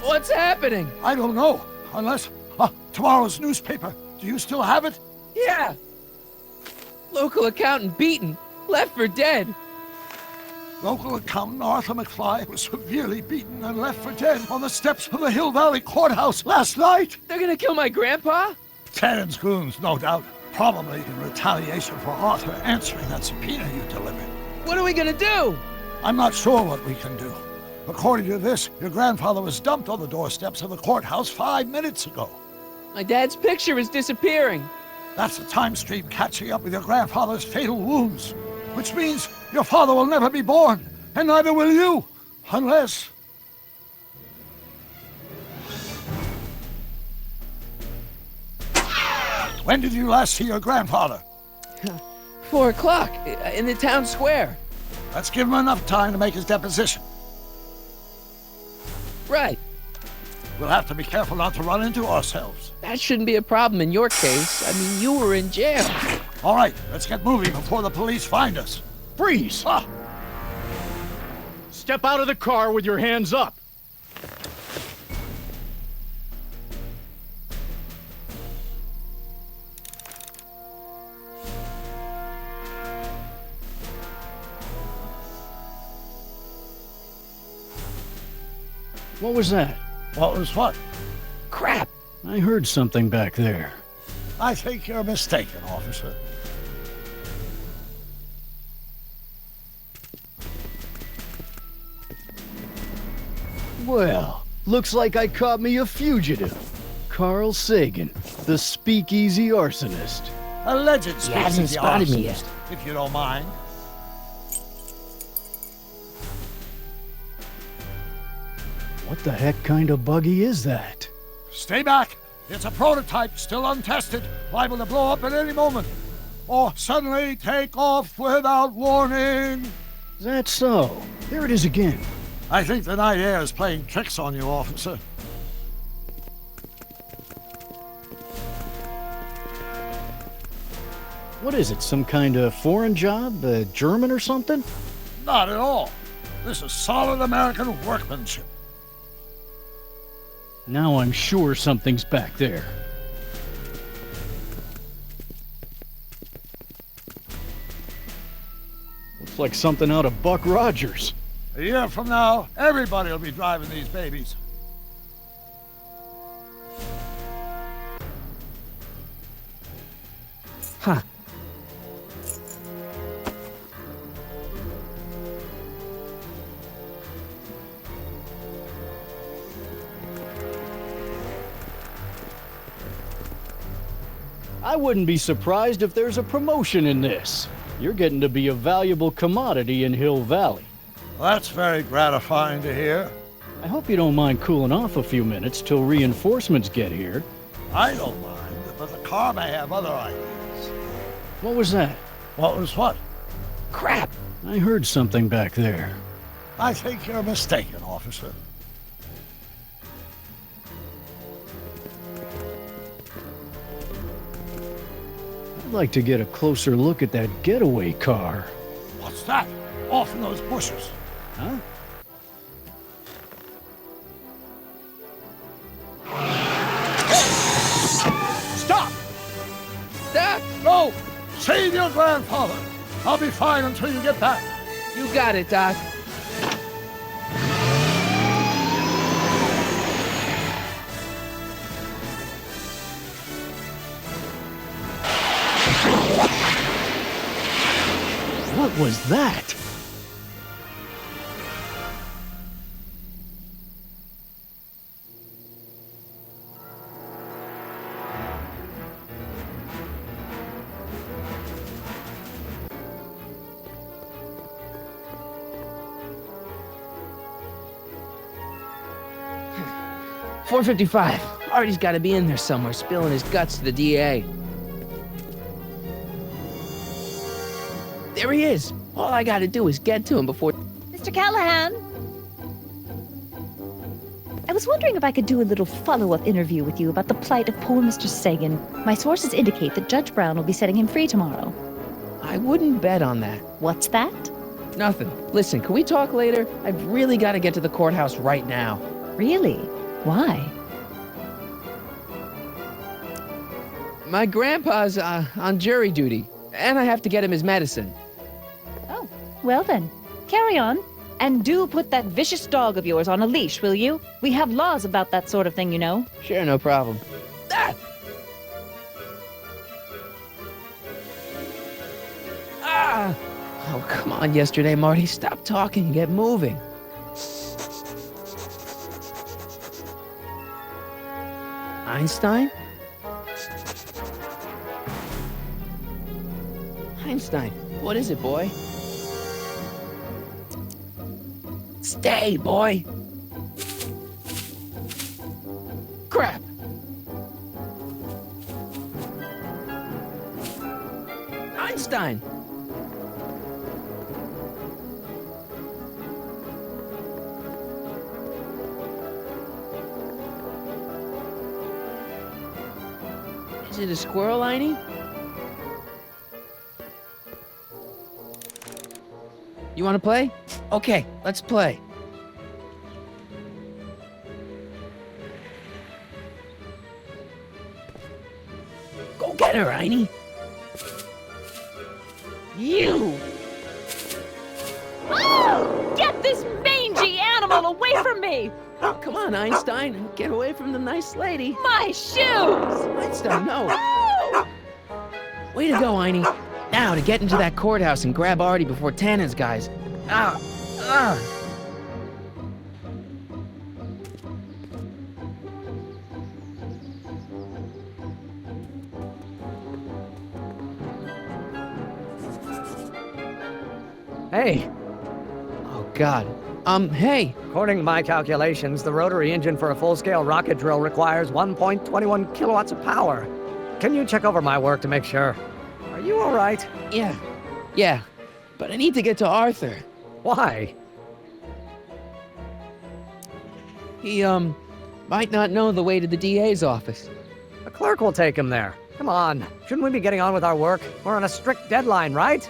What's happening? I don't know, unless... tomorrow's newspaper. Do you still have it? Yeah. Local accountant beaten. Left for dead. Local accountant Marty McFly was severely beaten and left for dead on the steps of the Hill Valley Courthouse last night. They're gonna kill my grandpa? Tannen's goons, no doubt. Probably in retaliation for Arthur answering that subpoena you delivered. What are we gonna do? I'm not sure what we can do. According to this, your grandfather was dumped on the doorsteps of the courthouse 5 minutes ago. My dad's picture is disappearing. That's the time stream catching up with your grandfather's fatal wounds. Which means your father will never be born, and neither will you, unless... When did you last see your grandfather? 4 o'clock, in the town square. Let's give him enough time to make his deposition. Right. We'll have to be careful not to run into ourselves. That shouldn't be a problem in your case. I mean, you were in jail. All right, let's get moving before the police find us. Freeze! Step out of the car with your hands up. What was that? What was what? Crap! I heard something back there. I think you're mistaken, officer. Well, looks like I caught me a fugitive. Carl Sagan, the speakeasy arsonist. Alleged He hasn't speakeasy spotted me arsonist, yet. if you don't mind. What the heck kind of buggy is that? Stay back. It's a prototype, still untested, liable to blow up at any moment. Or suddenly take off without warning. Is that so? There it is again. I think the night air is playing tricks on you, officer. What is it, some kind of foreign job? German or something? Not at all. This is solid American workmanship. Now I'm sure something's back there. Looks like something out of Buck Rogers. A year from now, everybody will be driving these babies. Huh. I wouldn't be surprised if there's a promotion in this. You're getting to be a valuable commodity in Hill Valley. That's very gratifying to hear. I hope you don't mind cooling off a few minutes till reinforcements get here. I don't mind, but the car may have other ideas. What was that? What was what? Crap! I heard something back there. I think you're mistaken, officer. I'd like to get a closer look at that getaway car. What's that? Off in those bushes. Huh? Stop! Doc! No! Save your grandfather! I'll be fine until you get back. You got it, Doc. What was that? .455. Artie's got to be in there somewhere, spilling his guts to the DA. There he is. All I got to do is get to him before... Mr. Callahan? I was wondering if I could do a little follow-up interview with you about the plight of poor Mr. Sagan. My sources indicate that Judge Brown will be setting him free tomorrow. I wouldn't bet on that. What's that? Nothing. Listen, can we talk later? I've really got to get to the courthouse right now. Really? Why? My grandpa's on jury duty, and I have to get him his medicine. Oh, well then, carry on. And do put that vicious dog of yours on a leash, will you? We have laws about that sort of thing, you know. Sure, no problem. Ah! Ah! Oh, come on, yesterday, Marty. Stop talking and get moving. Einstein? Einstein, what is it, boy? Stay, boy! Crap! Einstein! Is it a squirrel, Einie? You want to play? Okay, let's play. Go get her, Einie. You! Oh, get this mangy animal away from me! Come on, Einstein. Get away from the nice lady. My shoes! Einstein, no. Oh! Way to go, Einie. Now, to get into that courthouse and grab Artie before Tannen's guys. Ah! Ah! Hey! Oh, God. Hey! According to my calculations, the rotary engine for a full-scale rocket drill requires 1.21 kilowatts of power. Can you check over my work to make sure? Are you all right? Yeah. But I need to get to Arthur. Why? He, might not know the way to the DA's office. The clerk will take him there. Come on. Shouldn't we be getting on with our work? We're on a strict deadline, right?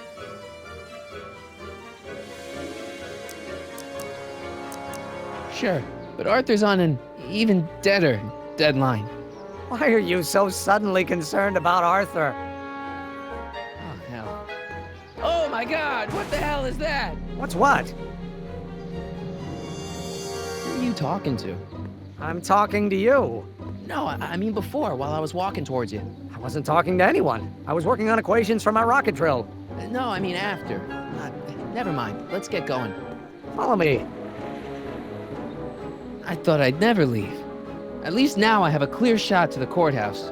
Sure, but Arthur's on an even deader deadline. Why are you so suddenly concerned about Arthur? Oh, hell. Oh, my God! What the hell is that? What's what? Who are you talking to? I'm talking to you. No, I mean before, while I was walking towards you. I wasn't talking to anyone. I was working on equations for my rocket drill. No, I mean after. Never mind. Let's get going. Follow me. I thought I'd never leave. At least now I have a clear shot to the courthouse.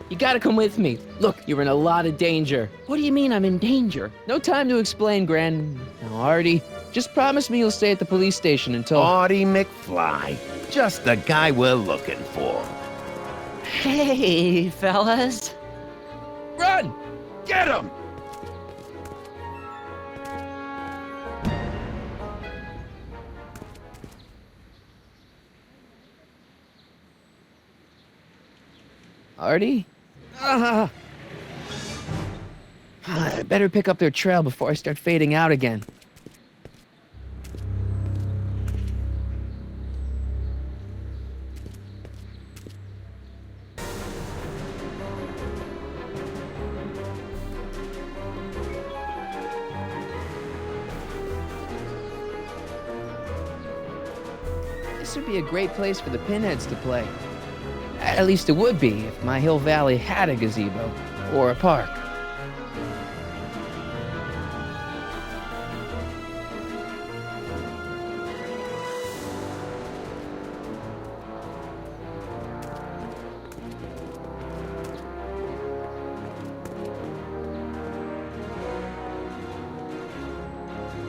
You gotta come with me. Look, you're in a lot of danger. What do you mean I'm in danger? No time to explain, Gran. Now, Artie, just promise me you'll stay at the police station until... Marty McFly. Just the guy we're looking for. Hey, fellas. Run! Get him! Artie? I better pick up their trail before I start fading out again. This would be a great place for the pinheads to play. At least it would be if my Hill Valley had a gazebo or a park.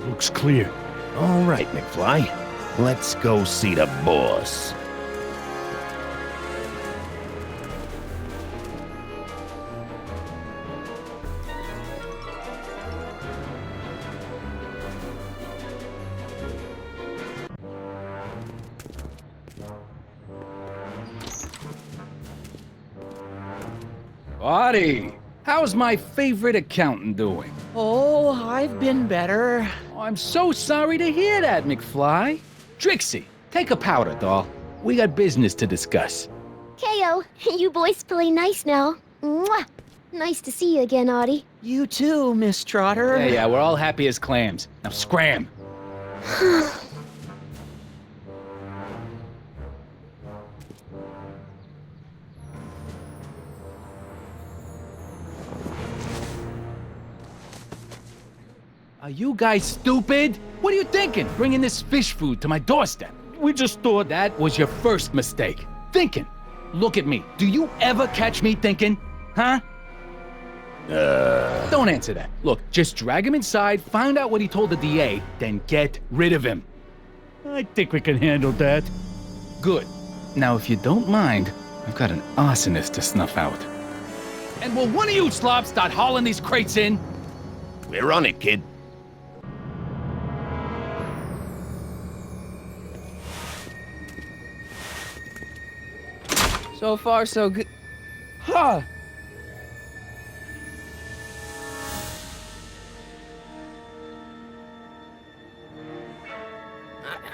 Looks clear. All right, McFly. Let's go see the boss. Artie, how's my favorite accountant doing? Oh, I've been better. Oh, I'm so sorry to hear that, McFly. Trixie, take a powder, doll. We got business to discuss. KO, you boys play nice now. Mwah! Nice to see you again, Audie. You too, Miss Trotter. Yeah, we're all happy as clams. Now scram. Are you guys stupid? What are you thinking, bringing this fish food to my doorstep? We just thought that was your first mistake. Thinking. Look at me. Do you ever catch me thinking? Huh? Don't answer that. Look, just drag him inside, find out what he told the DA, then get rid of him. I think we can handle that. Good. Now, if you don't mind, I've got an arsonist to snuff out. And will one of you slobs start hauling these crates in? We're on it, kid. So far, so good. Huh.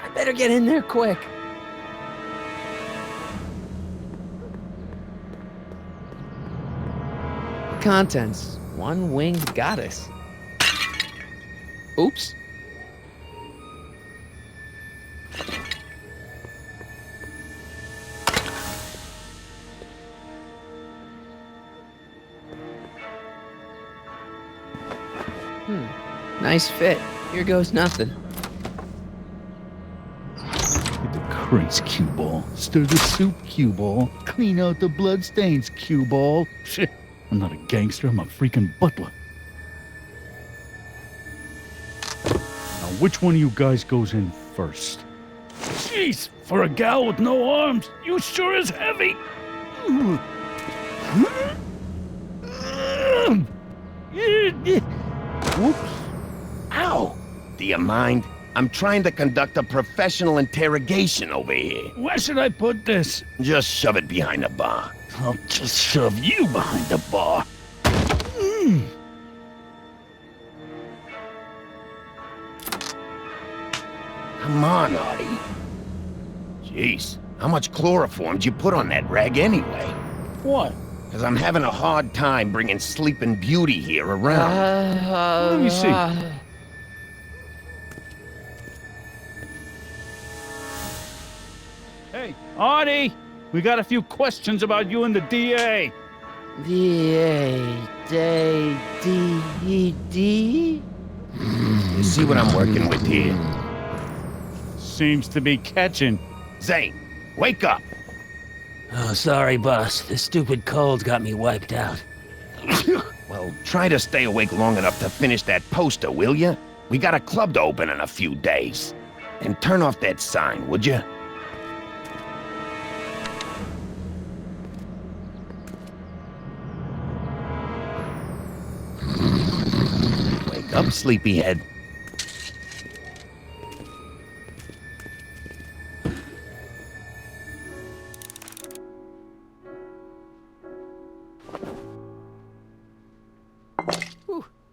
I better get in there quick. Contents. One winged goddess. Oops. Nice fit. Here goes nothing. Get the crates, cue ball. Stir the soup, cue ball. Clean out the bloodstains, cue ball. Shit, I'm not a gangster, I'm a freaking butler. Now, which one of you guys goes in first? Jeez, for a gal with no arms, you sure is heavy. Whoops. Ow! Do you mind? I'm trying to conduct a professional interrogation over here. Where should I put this? Just shove it behind the bar. I'll just shove you behind the bar. Come on, Artie. Jeez, how much chloroform did you put on that rag anyway? What? Because I'm having a hard time bringing Sleeping Beauty here around. Let me see. Hey, Artie! We got a few questions about you and the DA. D-A-D-E-D? You see what I'm working with here? Seems to be catching. Zane, wake up! Oh, sorry, boss. This stupid cold got me wiped out. Well, try to stay awake long enough to finish that poster, will you? We got a club to open in a few days. And turn off that sign, would you? Wake up, sleepyhead.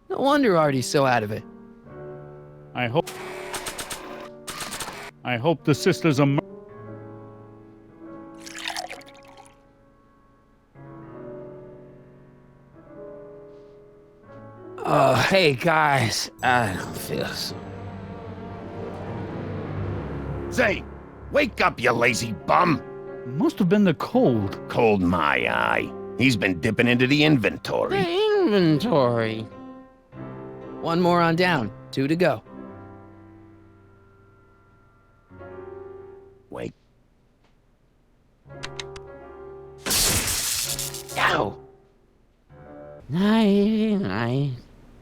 No wonder Artie's so out of it. I hope the sisters are... Oh, hey, guys. I don't feel so... Zane, wake up, you lazy bum! Must have been the cold. Cold my eye. He's been dipping into the inventory. The inventory. One more on down. 2 to go. Wait. Ow! Night.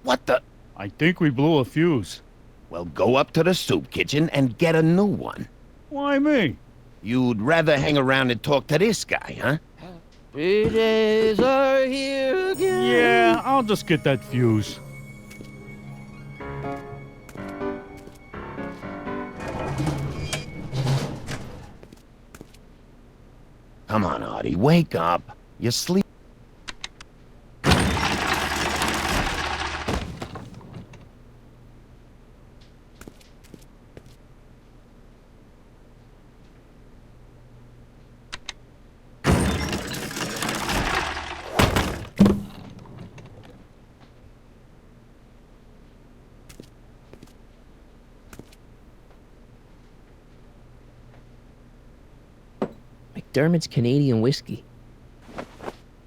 What the? I think we blew a fuse. Well, go up to the soup kitchen and get a new one. Why me? You'd rather hang around and talk to this guy, huh? 3 days are here again. Yeah, I'll just get that fuse. Come on, Artie, wake up. You're sleep. McDermott's Canadian whiskey.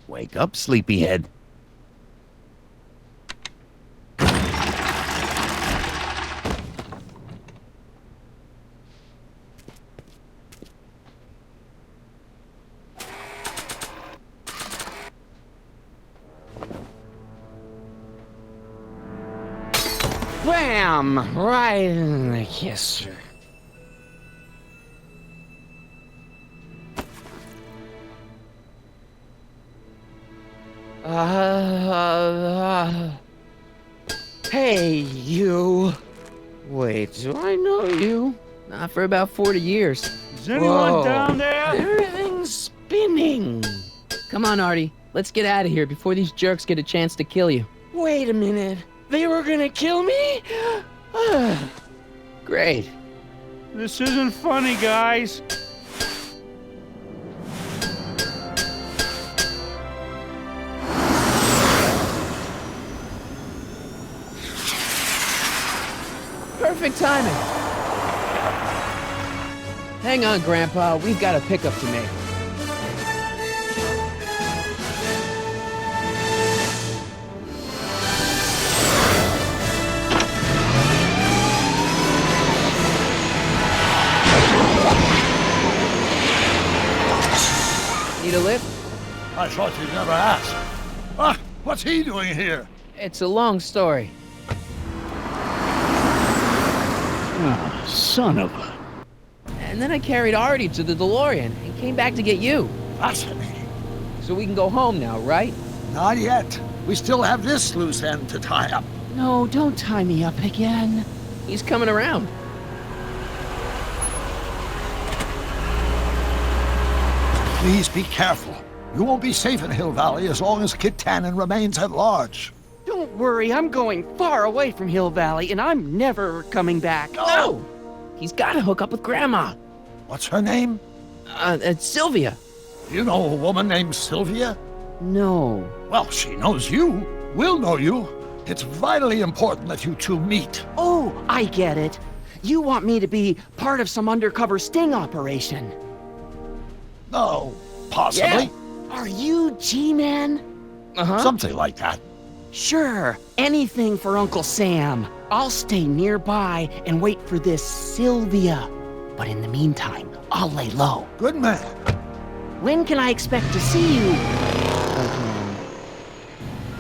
Wake up, sleepyhead. Bam! Right in the kisser. Hey, you. Wait, do I know you? Not for about 40 years. Is anyone down there? Everything's spinning. Come on, Artie. Let's get out of here before these jerks get a chance to kill you. Wait a minute. They were gonna kill me? Great. This isn't funny, guys. Perfect timing. Hang on, Grandpa. We've got a pickup to make. Need a lift? I thought you'd never ask. Ah, what's he doing here? It's a long story. Oh, son of a... And then I carried Artie to the DeLorean and came back to get you. Fascinating. So we can go home now, right? Not yet. We still have this loose end to tie up. No, don't tie me up again. He's coming around. Please be careful. You won't be safe in Hill Valley as long as Kid Tannen remains at large. Don't worry, I'm going far away from Hill Valley, and I'm never coming back. No! He's got to hook up with Grandma. What's her name? It's Sylvia. You know a woman named Sylvia? No. Well, she knows you. We'll know you. It's vitally important that you two meet. Oh, I get it. You want me to be part of some undercover sting operation. No, possibly. Yeah. Are you G-Man? Uh-huh. Something like that. Sure, anything for Uncle Sam. I'll stay nearby and wait for this Sylvia. But in the meantime, I'll lay low. Good man. When can I expect to see you?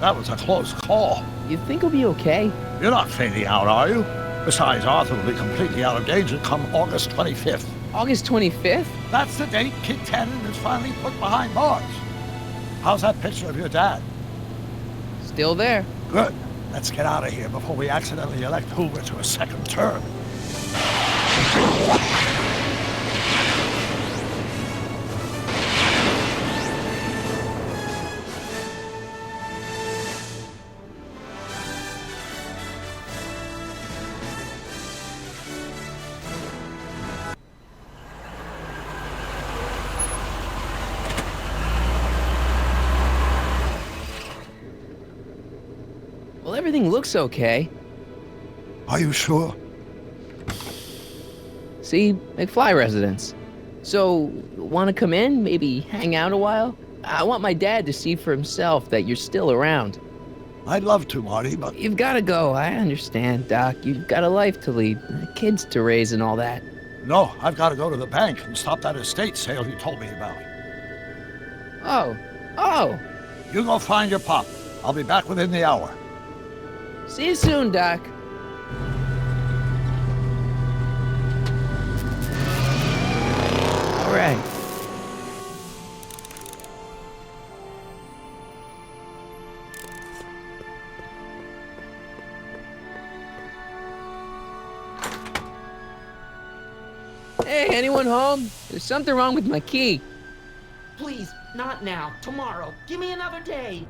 That was a close call. You think he'll be okay? You're not fading out, are you? Besides, Arthur will be completely out of danger come August 25th. August 25th? That's the date Kid Tannen is finally put behind bars. How's that picture of your dad? Still there. Good. Let's get out of here before we accidentally elect Hoover to a second term. Well, everything looks okay. Are you sure? See, McFly residence. So, want to come in? Maybe hang out a while? I want my dad to see for himself that you're still around. I'd love to, Marty, but... You've got to go. I understand, Doc. You've got a life to lead, kids to raise and all that. No, I've got to go to the bank and stop that estate sale you told me about. Oh. You go find your pop. I'll be back within the hour. See you soon, Doc. All right. Hey, anyone home? There's something wrong with my key. Please, not now. Tomorrow. Give me another day.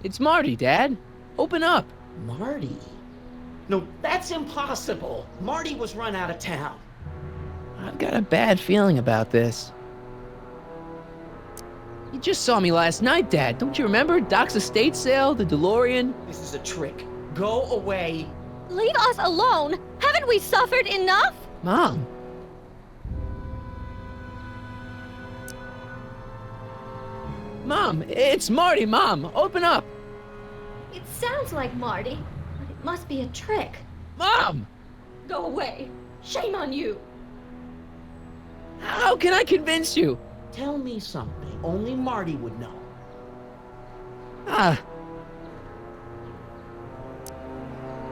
It's Marty, Dad. Open up. Marty? No, that's impossible. Marty was run out of town. I've got a bad feeling about this. You just saw me last night, Dad. Don't you remember? Doc's estate sale, the DeLorean. This is a trick. Go away. Leave us alone! Haven't we suffered enough? Mom. Mom, it's Marty, Mom. Open up. It sounds like Marty, but it must be a trick. Mom! Go away. Shame on you. How can I convince you? Tell me something only Marty would know.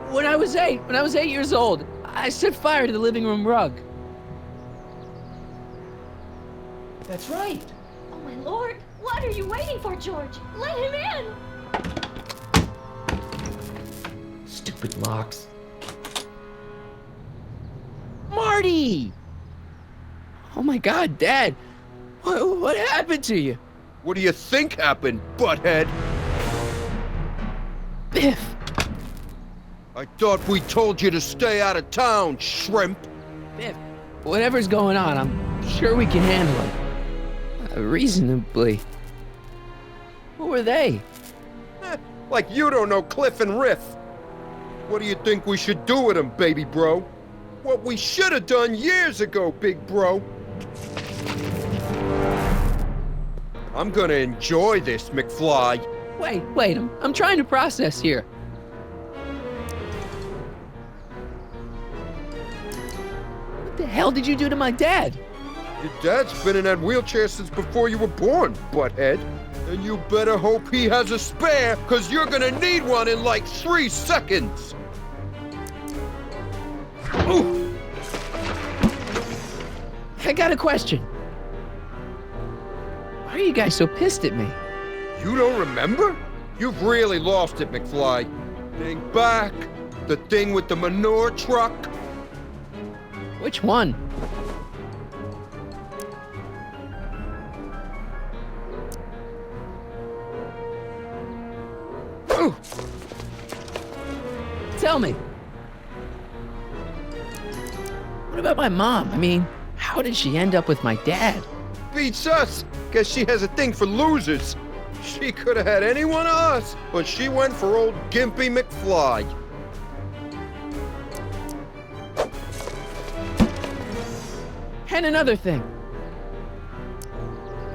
When I was 8 years old, I set fire to the living room rug. That's right. Oh my lord. What are you waiting for, George? Let him in. Stupid locks. Marty! Oh my God, Dad. What happened to you? What do you think happened, butthead? Biff. I thought we told you to stay out of town, shrimp. Biff, whatever's going on, I'm sure we can handle it. Reasonably. Who were they? Like you don't know Cliff and Riff. What do you think we should do with them, baby bro? What we should have done years ago, big bro. I'm gonna enjoy this, McFly. Wait, I'm trying to process here. What the hell did you do to my dad? Your dad's been in that wheelchair since before you were born, butthead. And you better hope he has a spare, cause you're gonna need one in like 3 seconds. Ooh. I got a question. Why are you guys so pissed at me? You don't remember? You've really lost it, McFly. Think back. The thing with the manure truck. Which one? Ooh. Tell me. What about my mom? I mean, how did she end up with my dad? Beats us. Guess she has a thing for losers. She could have had any one of us, but she went for old Gimpy McFly. And another thing.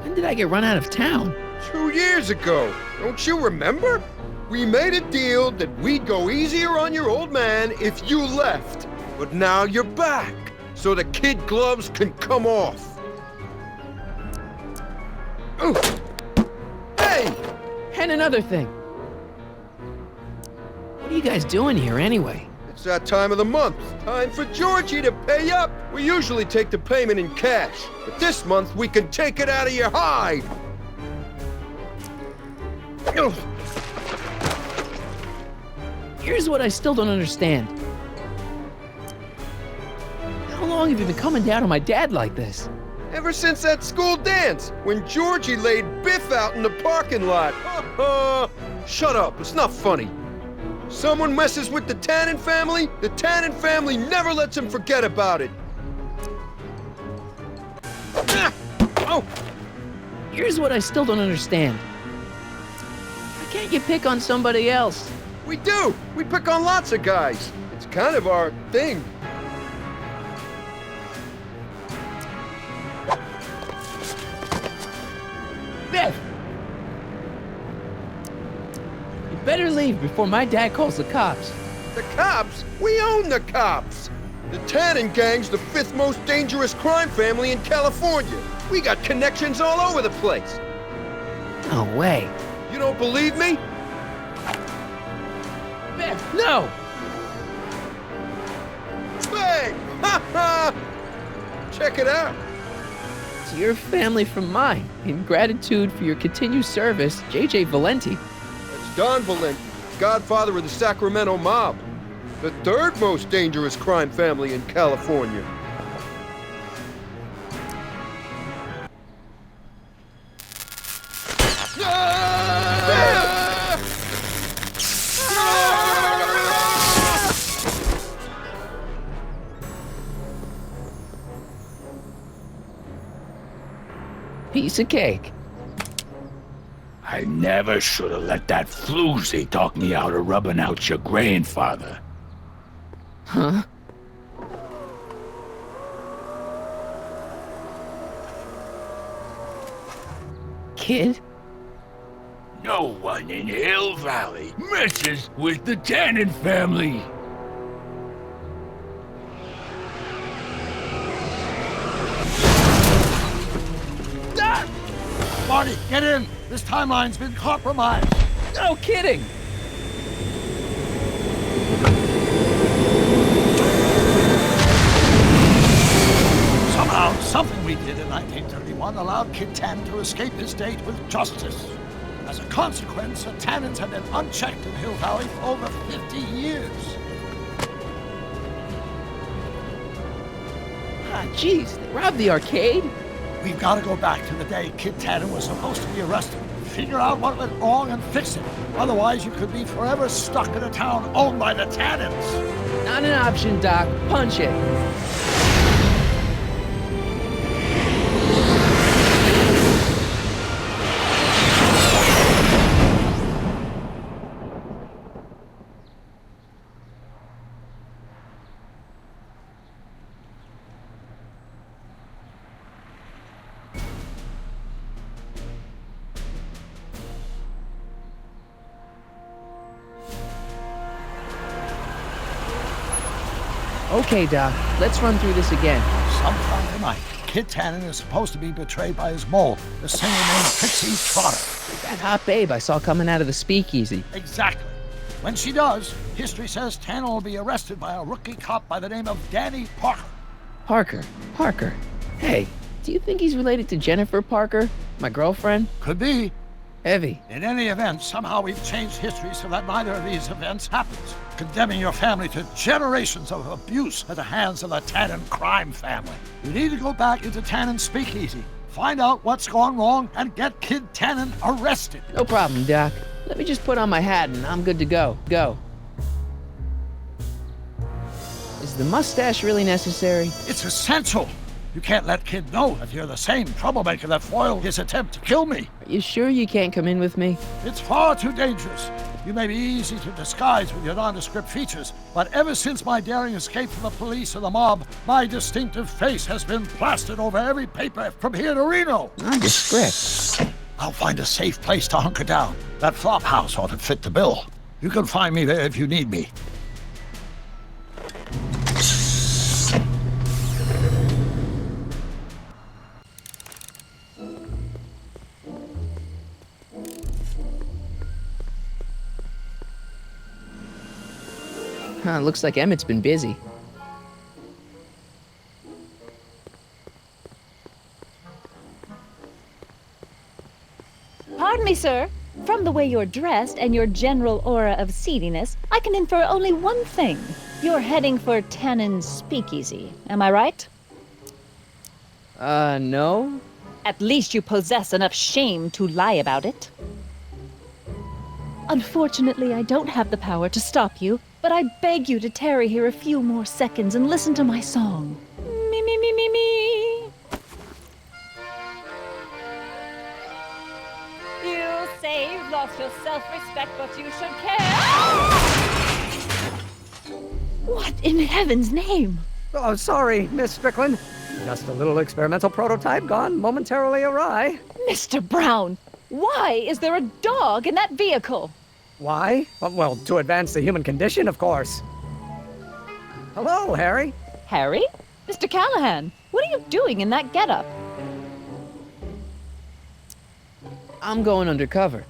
When did I get run out of town? 2 years ago. Don't you remember? We made a deal that we'd go easier on your old man if you left. But now you're back, so the kid gloves can come off. Ooh. Hey! And another thing. What are you guys doing here anyway? It's that time of the month. Time for Georgie to pay up. We usually take the payment in cash, but this month we can take it out of your hide. Ugh. Here's what I still don't understand. How long have you been coming down on my dad like this? Ever since that school dance, when Georgie laid Biff out in the parking lot. Shut up, it's not funny. Someone messes with the Tannen family, the Tannen family never lets him forget about it. Ah! Oh! Here's what I still don't understand. Why can't you pick on somebody else? We do! We pick on lots of guys. It's kind of our thing. Biff! You better leave before my dad calls the cops. The cops? We own the cops! The Tannen gang's the 5th most dangerous crime family in California. We got connections all over the place. No way. You don't believe me? Biff, no! Hey! Ha ha! Check it out. To your family from mine, in gratitude for your continued service, JJ Valenti. That's Don Valenti, godfather of the Sacramento mob. The 3rd most dangerous crime family in California. Piece of cake. I never should have let that floozy talk me out of rubbing out your grandfather. Huh? Kid? No one in Hill Valley messes with the Tannen family. Marty, get in! This timeline's been compromised! No kidding! Somehow, something we did in 1931 allowed Kid Tannen to escape his date with justice. As a consequence, the Tannens have been unchecked in Hill Valley for over 50 years. Ah, jeez, they robbed the arcade? We've got to go back to the day Kid Tannen was supposed to be arrested. Figure out what went wrong and fix it. Otherwise, you could be forever stuck in a town owned by the Tannens. Not an option, Doc. Punch it. Okay, Doc, let's run through this again. Sometime tonight, Kid Tannen is supposed to be betrayed by his mole, the singer named Pixie Trotter. That hot babe I saw coming out of the speakeasy. Exactly. When she does, history says Tannen will be arrested by a rookie cop by the name of Danny Parker. Parker. Hey, do you think he's related to Jennifer Parker, my girlfriend? Could be. Heavy. In any event, somehow we've changed history so that neither of these events happens, condemning your family to generations of abuse at the hands of the Tannen crime family. You need to go back into Tannen's speakeasy, find out what's gone wrong, and get Kid Tannen arrested. No problem, Doc. Let me just put on my hat and I'm good to go. Go. Is the mustache really necessary? It's essential. You can't let Kid know that you're the same troublemaker that foiled his attempt to kill me. Are you sure you can't come in with me? It's far too dangerous. You may be easy to disguise with your nondescript features, but ever since my daring escape from the police and the mob, my distinctive face has been plastered over every paper from here to Reno. Nondescript? I'll find a safe place to hunker down. That flop house ought to fit the bill. You can find me there if you need me. Looks like Emmett's been busy. Pardon me, sir. From the way you're dressed and your general aura of seediness, I can infer only one thing. You're heading for Tannen's speakeasy. Am I right? No. At least you possess enough shame to lie about it. Unfortunately, I don't have the power to stop you, but I beg you to tarry here a few more seconds and listen to my song. Me, me, me, me, me. You say you've lost your self-respect, but you should care. What in heaven's name? Oh, sorry, Miss Strickland. Just a little experimental prototype gone momentarily awry. Mr. Brown, why is there a dog in that vehicle? Why? Well, to advance the human condition, of course. Hello, Harry. Harry? Mr. Callahan, what are you doing in that getup? I'm going undercover.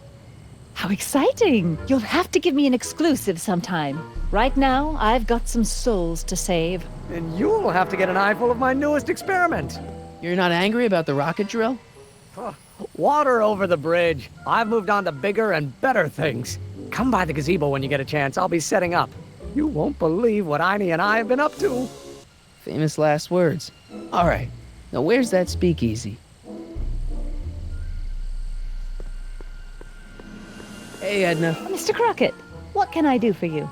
How exciting! You'll have to give me an exclusive sometime. Right now, I've got some souls to save. And you'll have to get an eyeful of my newest experiment. You're not angry about the rocket drill? Water over the bridge. I've moved on to bigger and better things. Come by the gazebo when you get a chance. I'll be setting up. You won't believe what Ini and I have been up to. Famous last words. All right. Now where's that speakeasy? Hey, Edna. Mr. Crockett, what can I do for you?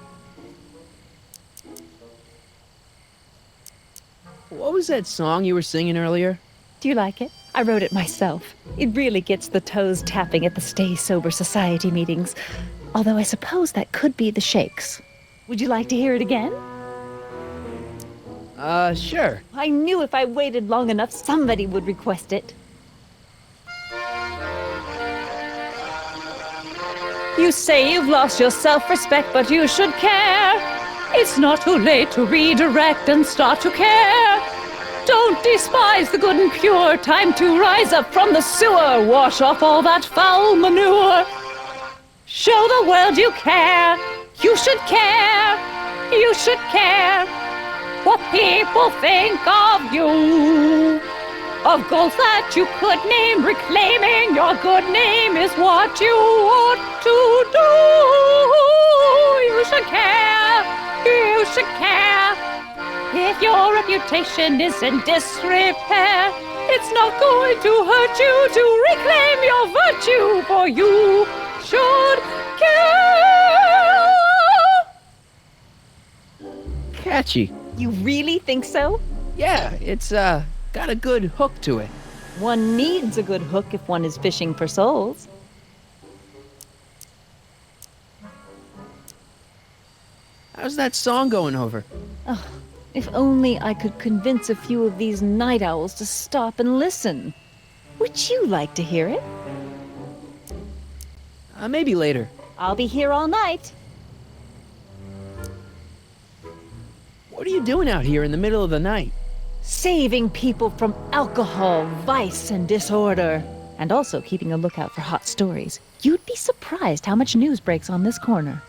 What was that song you were singing earlier? Do you like it? I wrote it myself. It really gets the toes tapping at the Stay Sober Society meetings. Although I suppose that could be the Shakes. Would you like to hear it again? Sure. I knew if I waited long enough, somebody would request it. You say you've lost your self-respect, but you should care. It's not too late to redirect and start to care. Don't despise the good and pure. Time to rise up from the sewer. Wash off all that foul manure. Show the world you care. You should care. You should care what people think of you. Of goals that you could name, reclaiming your good name is what you ought to do. You should care, you should care. If your reputation is in disrepair, it's not going to hurt you to reclaim your virtue, for you should care. Catchy. You really think so? Yeah, it's, got a good hook to it. One needs a good hook if one is fishing for souls. How's that song going over? Oh, if only I could convince a few of these night owls to stop and listen. Would you like to hear it? Maybe later. I'll be here all night. What are you doing out here in the middle of the night? Saving people from alcohol, vice, and disorder. And also keeping a lookout for hot stories. You'd be surprised how much news breaks on this corner.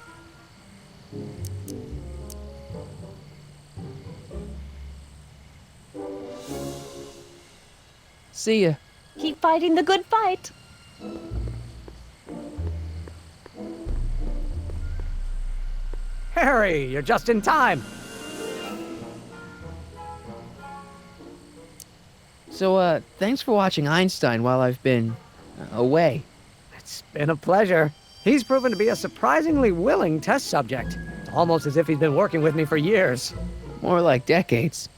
See ya. Keep fighting the good fight. Harry, you're just in time. So, thanks for watching Einstein while I've been away. It's been a pleasure. He's proven to be a surprisingly willing test subject. It's almost as if he's been working with me for years. More like decades.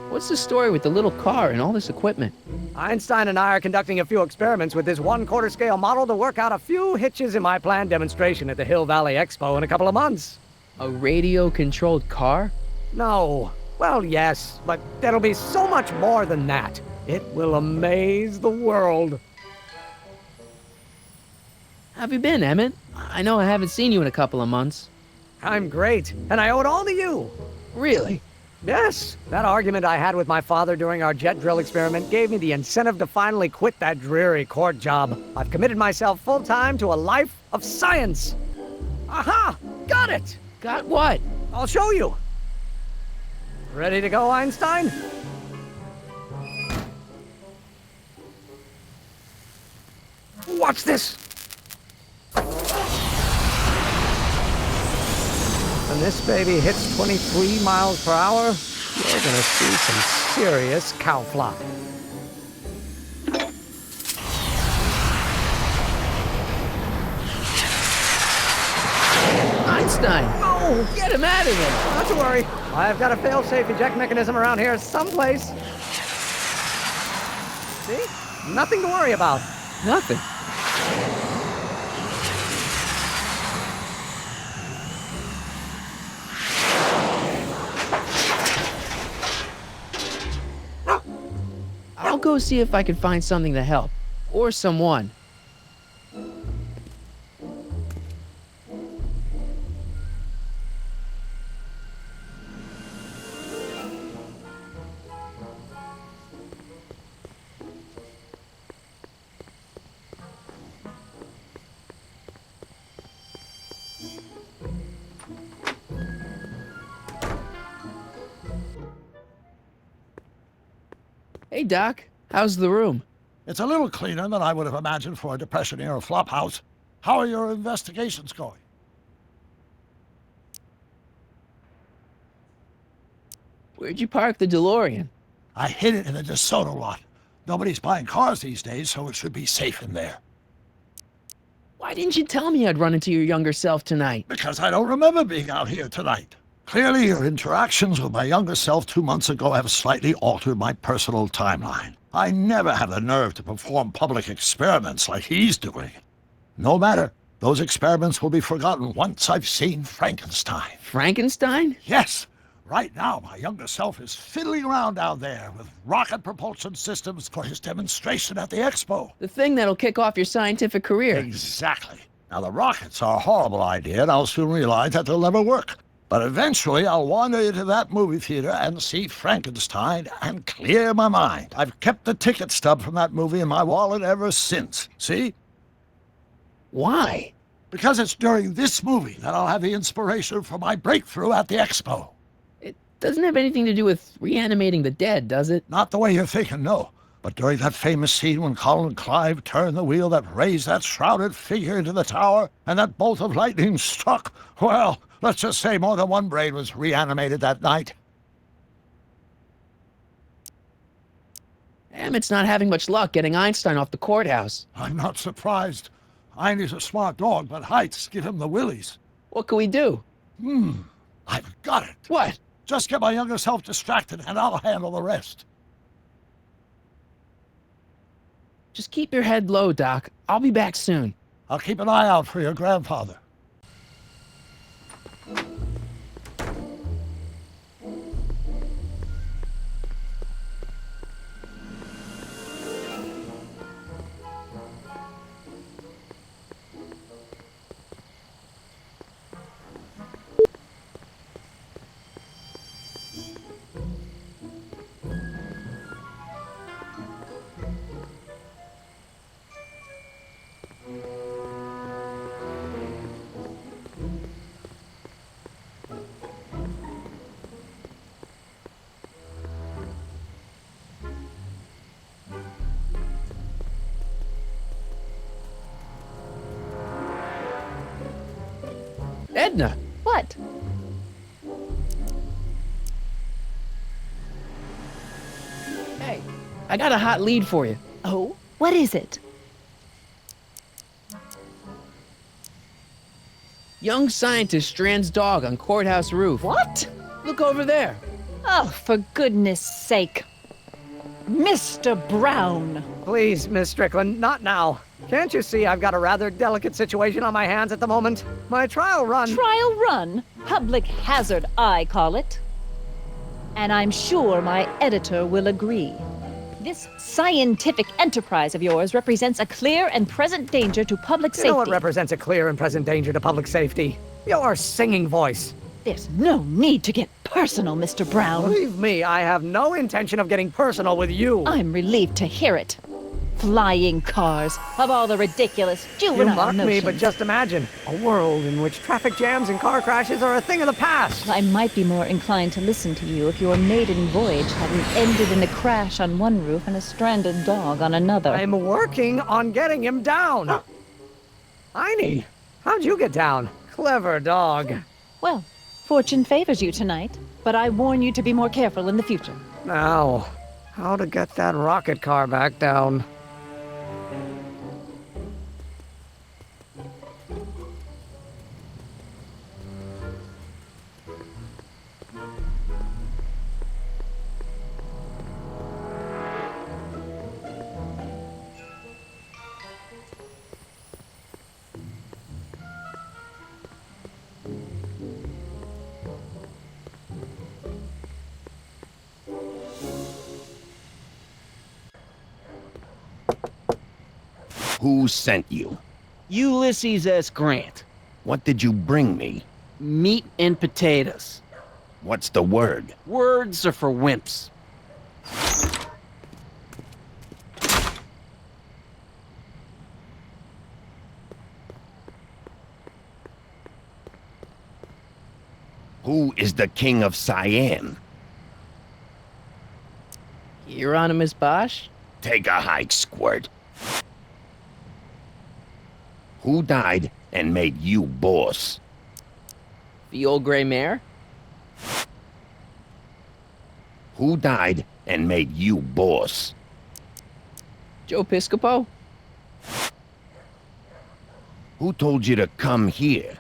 What's the story with the little car and all this equipment? Einstein and I are conducting a few experiments with this 1/4 scale model to work out a few hitches in my planned demonstration at the Hill Valley Expo in a couple of months. A radio-controlled car? No. Well, yes, but there'll be so much more than that. It will amaze the world. How have you been, Emmett? I know I haven't seen you in a couple of months. I'm great, and I owe it all to you. Really? Yes, that argument I had with my father during our jet drill experiment gave me the incentive to finally quit that dreary court job. I've committed myself full-time to a life of science. Aha! Got it! Got what? I'll show you. Ready to go, Einstein? Watch this! When this baby hits 23 miles per hour, you're gonna see some serious cow flop. Einstein! Oh, Get him out of here! not to worry. I've got a fail-safe eject mechanism around here someplace. See? Nothing to worry about. Nothing. I'll go see if I can find something to help. Or someone. Hey, Doc. How's the room? It's a little cleaner than I would have imagined for a Depression-era flophouse. How are your investigations going? Where'd you park the DeLorean? I hid it in the DeSoto lot. Nobody's buying cars these days, so it should be safe in there. Why didn't you tell me I'd run into your younger self tonight? Because I don't remember being out here tonight. Clearly, your interactions with my younger self 2 months ago have slightly altered my personal timeline. I never have the nerve to perform public experiments like he's doing. No matter. Those experiments will be forgotten once I've seen Frankenstein. Frankenstein? Yes. Right now, my younger self is fiddling around down there with rocket propulsion systems for his demonstration at the expo. The thing that'll kick off your scientific career. Exactly. Now, the rockets are a horrible idea, and I'll soon realize that they'll never work. But eventually, I'll wander into that movie theater and see Frankenstein and clear my mind. I've kept the ticket stub from that movie in my wallet ever since. See? Why? Because it's during this movie that I'll have the inspiration for my breakthrough at the expo. It doesn't have anything to do with reanimating the dead, does it? Not the way you're thinking, no. But during that famous scene when Colin and Clive turned the wheel that raised that shrouded figure into the tower, and that bolt of lightning struck, well, let's just say more than one brain was reanimated that night. Emmett's not having much luck getting Einstein off the courthouse. I'm not surprised. Einstein's a smart dog, but heights give him the willies. What can we do? I've got it. What? Just get my younger self distracted, and I'll handle the rest. Just keep your head low, Doc. I'll be back soon. I'll keep an eye out for your grandfather. Edna! What? Hey, I got a hot lead for you. Oh? What is it? Young scientist strands dog on courthouse roof. What? Look over there. Oh, for goodness sake. Mr. Brown! Please, Miss Strickland, not now. Can't you see I've got a rather delicate situation on my hands at the moment? My trial run... Trial run? Public hazard, I call it. And I'm sure my editor will agree. This scientific enterprise of yours represents a clear and present danger to public safety. You know what represents a clear and present danger to public safety? Your singing voice. There's no need to get personal, Mr. Brown. Believe me, I have no intention of getting personal with you. I'm relieved to hear it. Flying cars, of all the ridiculous juvenile You mock me, notions. but just imagine a world in which traffic jams and car crashes are a thing of the past. I might be more inclined to listen to you if your maiden voyage hadn't ended in a crash on one roof and a stranded dog on another. I'm working on getting him down. Einie, how'd you get down? Clever dog. Well, fortune favors you tonight, but I warn you to be more careful in the future. Now, how to get that rocket car back down? Who sent you? Ulysses S. Grant. What did you bring me? Meat and potatoes. What's the word? Words are for wimps. Who is the king of Siam? Hieronymus Bosch? Take a hike, Squirt. Who died and made you boss? The old gray mare? Who died and made you boss? Joe Piscopo? Who told you to come here?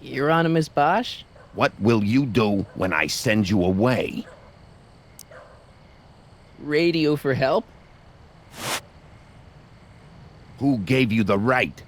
Hieronymus Bosch? What will you do when I send you away? Radio for help? Who gave you the right